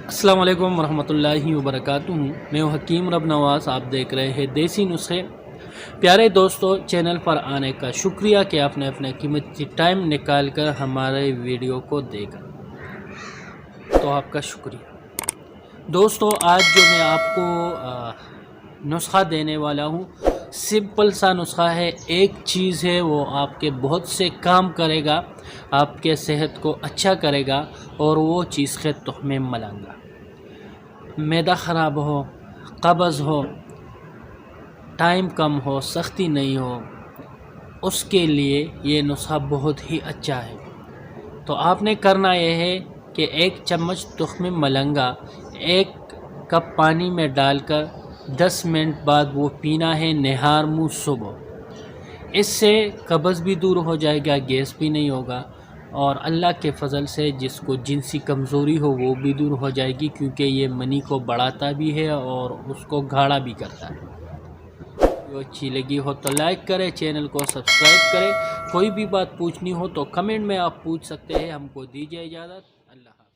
السلام علیکم ورحمۃ اللہ وبرکاتہ۔ میں ہوں حکیم رب نواز، آپ دیکھ رہے ہیں دیسی نسخے۔ پیارے دوستو، چینل پر آنے کا شکریہ کہ آپ نے اپنے قیمتی ٹائم نکال کر ہمارے ویڈیو کو دیکھا، تو آپ کا شکریہ۔ دوستو، آج جو میں آپ کو نسخہ دینے والا ہوں، سمپل سا نسخہ ہے، ایک چیز ہے، وہ آپ کے بہت سے کام کرے گا، آپ کے صحت کو اچھا کرے گا، اور وہ چیز ہے تخم ملنگا۔ معدہ خراب ہو، قبض ہو، ٹائم کم ہو، سختی نہیں ہو، اس کے لیے یہ نسخہ بہت ہی اچھا ہے۔ تو آپ نے کرنا یہ ہے کہ 1 چمچ تخم ملنگا 1 کپ پانی میں ڈال کر 10 منٹ بعد وہ پینا ہے، نہار منہ صبح۔ اس سے قبض بھی دور ہو جائے گا، گیس بھی نہیں ہوگا، اور اللہ کے فضل سے جس کو جنسی کمزوری ہو وہ بھی دور ہو جائے گی، کیونکہ یہ منی کو بڑھاتا بھی ہے اور اس کو گاڑھا بھی کرتا ہے۔ جو اچھی لگی ہو تو لائک کرے، چینل کو سبسکرائب کرے۔ کوئی بھی بات پوچھنی ہو تو کمنٹ میں آپ پوچھ سکتے ہیں۔ ہم کو دیجیے اجازت، اللہ حافظ۔